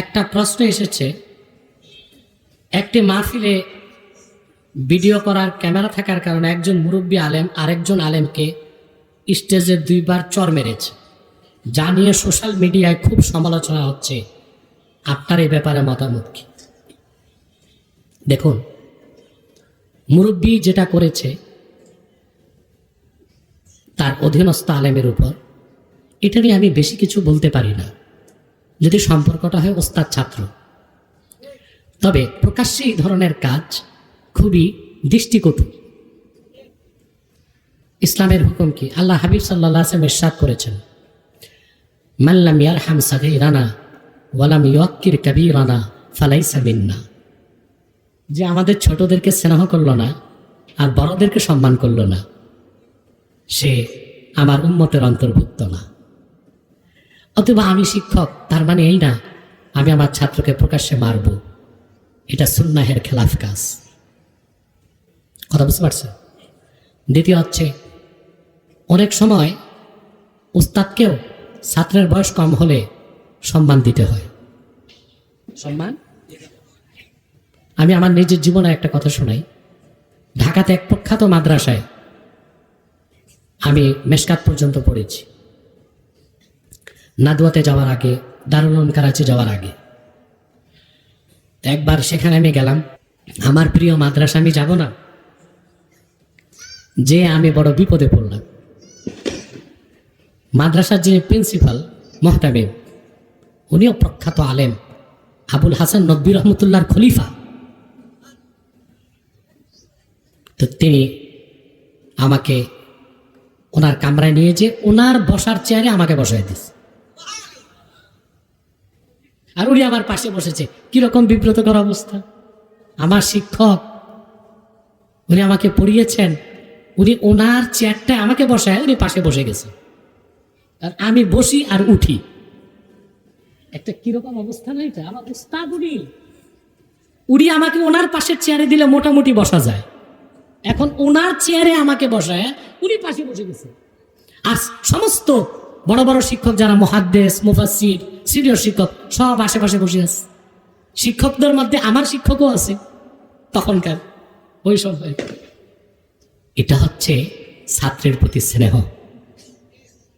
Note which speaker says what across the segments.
Speaker 1: একটা প্রশ্ন এসেছে, একটি মাহফিলে ভিডিও করার ক্যামেরা থাকার কারণে একজন মুরব্বী আলেম আরেকজন আলেমকে স্টেজে 2বার চর মেরেছে, যা নিয়ে সোশ্যাল মিডিয়ায় খুব সমালোচনা হচ্ছে। আপনার এই ব্যাপারে মতামত কি? দেখুন, মুরব্বী যেটা করেছে তার অধীনস্থ আলেমের উপর, এটা নিয়ে আমি বেশি কিছু বলতে পারি না যদি সম্পর্কটা হয় ওস্তাদ ছাত্র। তবে প্রকাশ্যে এই ধরনের কাজ খুবই দৃষ্টিকটু। ইসলামের হুকুম কি? আল্লাহ হাবিব সাল্লাল্লাহু আলাইহি ওয়াসাল্লাম ইরশাদ করেছেন, মান লাম ইয়ারহাম সাগীরানা ওয়া লাম ইউক্কির কাবীরানা ফালাইসা মিন্না। যে আমাদের ছোটদেরকে স্নেহ করলো না আর বড়দেরকে সম্মান করলো না, সে আমার উম্মতের অন্তর্ভুক্ত না। অথবা আমি শিক্ষক, তার মানে এই না আমি আমার ছাত্রকে প্রকাশ্যে মারব। এটা সুন্নাহের খেলাফ কাজ। কথা বুঝতে পারছেন? দ্বিতীয় হচ্ছে, অনেক সময় উস্তাদকেও ছাত্রের বয়স কম হলে সম্মান দিতে হয়। সম্মান, আমি আমার নিজের জীবনে একটা কথা শোনাই। ঢাকাতে এক প্রখ্যাত মাদ্রাসায় আমি মেশকাত পর্যন্ত পড়েছি, নাদুয়াতে যাওয়ার আগে, দারুল উলুম করাচি যাওয়ার আগে। একবার সেখানে আমি গেলাম, আমার প্রিয় মাদ্রাসা, আমি যাব না, যে আমি বড় বিপদে পড়লাম। মাদ্রাসার যে প্রিন্সিপাল মোহতামিম, উনিও প্রখ্যাত আলেম, আবুল হাসান নদভী রহমতুল্লাহর খলিফা। তো তিনি আমাকে ওনার কামরায় নিয়ে যে ওনার বসার চেয়ারে আমাকে বসাই দিয়েছে, আর উনি আমার পাশে বসেছে। কিরকম বিব্রতকর অবস্থা! আমার শিক্ষক, উনি আমাকে পড়িয়েছেন, উনি ওনার চেয়ারটায় আমাকে বসায় উনি পাশে বসে গেছে, আর আমি বসি আর উঠি। একটা কিরকম অবস্থা না এটা? আমার উস্তাদ উনি আমাকে ওনার পাশের চেয়ারে দিলে মোটামুটি বসা যায়, এখন ওনার চেয়ারে আমাকে বসায় উনি পাশে বসে গেছে। আর সমস্ত বড় বড় শিক্ষক যারা মুহাদ্দিস, মুফাসসির, সিনিয়র শিক্ষক সব আশেপাশে বসে আছে। শিক্ষকদের মধ্যে আমার শিক্ষকও আছে তখনকার ওই সময়। এটা হচ্ছে ছাত্রের প্রতি স্নেহ।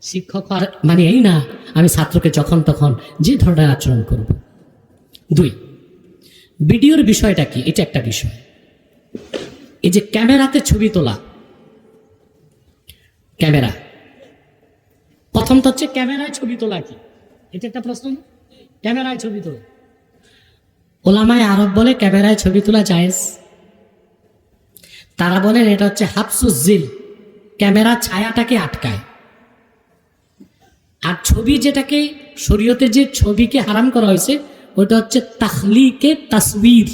Speaker 1: শিক্ষক আর মানে এই না আমি ছাত্রকে যখন তখন যে ধরনের আচরণ করব। 2, ভিডিওর বিষয়টা কি? এটা একটা বিষয়। এই যে ক্যামেরাতে ছবি তোলা, ক্যামেরা, প্রথম তো হচ্ছে ক্যামেরায় ছবি তোলা কি? এটা একটা প্রশ্ন। ক্যামেরায় ছবি তোলা, ওলামায়ে আরব বলে ক্যামেরায় ছবি তোলা জায়েজ। তারা বলেন এটা হচ্ছে হাবসুজ জিল, ক্যামেরা ছায়াটাকে আটকায়। আর ছবি যেটাকে শরীয়তে যে ছবিকে হারাম করা হয়েছে ওটা হচ্ছে তাখলিকে তাসবির,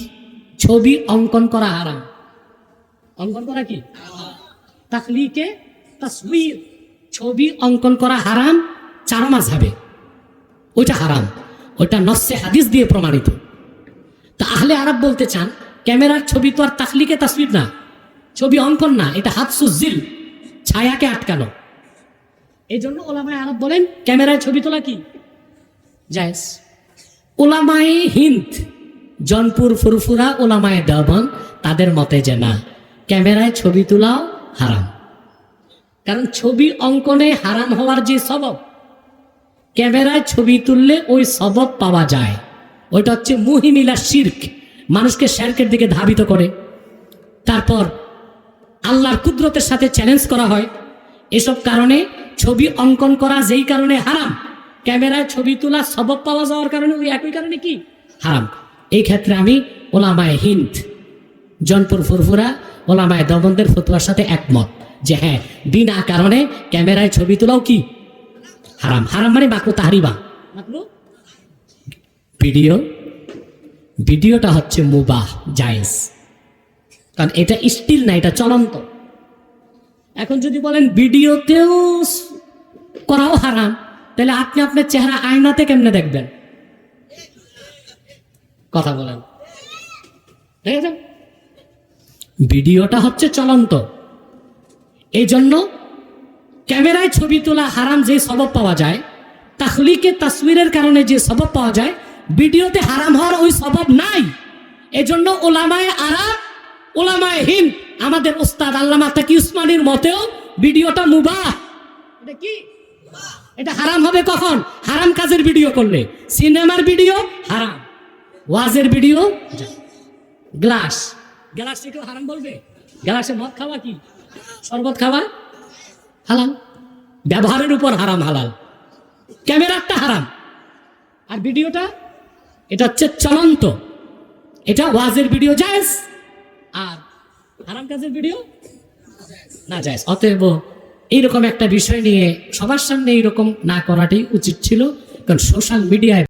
Speaker 1: ছবি অঙ্কন করা হারাম। অঙ্কন করা কি? তাখলিকে তাসবির, ছবি অঙ্কন করা হারাম 4 মাযহাবে, ওইটা হারাম, ওইটা নস্সে হাদিস দিয়ে প্রমাণিত। তা আহলে আরব বলতে চান ক্যামেরার ছবি তো আর তাখলিকে তাসবির না, ছবি অঙ্কন না, এটা হাবসুজ জিল, ছায়াকে আটকানো। এই জন্য ওলামায়ে আরব বলেন ক্যামেরায় ছবি তোলা কি? জায়েজ। ওলামায়ে হিন্দ, জনপুর, ফুরফুরা, ওলামায়ে দেওবন্দ, তাদের মতে যে না, ক্যামেরায় ছবি তোলাও হারাম। কারণ ছবি অঙ্কনে হারাম হওয়ার যে সবব, ক্যামেরায় ছবি তুললে ওই সবব পাওয়া যায়। ওইটা হচ্ছে মুহিমিলা শিরক, মানুষকে শিরকের দিকে ধাবিত করে। তারপর আল্লাহর কুদরতের সাথে চ্যালেঞ্জ করা হয়। এসব কারণে ছবি অঙ্কন করা যেই কারণে হারাম, ক্যামেরায় ছবি তোলা সবব পাওয়া যাওয়ার কারণে ওই একই কারণে কি হারাম। এই ক্ষেত্রে আমি ওলামায়ে হিন্দ, জনপুর, ফুরফুরা, ওলামায়ে দেওবন্দের ফতোয়ার সাথে একমত যে হ্যাঁ, বিনা কারণে ক্যামেরায় ছবি তোলাও কি হারাম। হারাম মানে মাকরু তাহরিমা। ভিডিওটা হচ্ছে মুবাহ, জায়েজ, কারণ এটা স্টিল না, এটা চলন্ত। এখন যদি বলেন ভিডিওতেও করাও হারাম, তাহলে আপনি আপনার চেহারা আয়নাতে কেমনে দেখবেন? কথা বলেন। ঠিক আছে, ভিডিওটা হচ্ছে চলন্ত। এই জন্য ক্যামেরায় ছবি তোলা হারাম যে সবব পাওয়া যায়, তাখলিকে তাসবিরের কারণে যে সবব পাওয়া যায় ভিডিওতে হারাম হওয়ার ওই স্বভাব নাই। এজন্য ওলামায়ে আরাম, ওলামায়ে হিন্দ, আমাদের ওস্তাদ আল্লামা তাকি উসমানীর মতেও ভিডিওটা মুবাহ। এটা কি? এটা হারাম হবে কখন? হারাম কাজের ভিডিও করলে। সিনেমার ভিডিও হারাম, ওয়াজের ভিডিও। গ্লাস কেউ হারাম বলবে? গ্লাসে মদ খাওয়া কি, শরবত খাওয়া হালাল, ব্যবহারের উপর হারাম হালাল। ক্যামেরাটা হারাম, আর ভিডিওটা এটা হচ্ছে চলন্ত, এটা ওয়াজের ভিডিও জায়েজ, আর হারাম কাজের ভিডিও না জায়েজ। অতএব এইরকম একটা বিষয় নিয়ে সবার সামনে এইরকম না করাটাই উচিত ছিল, কারণ সোশ্যাল মিডিয়ায়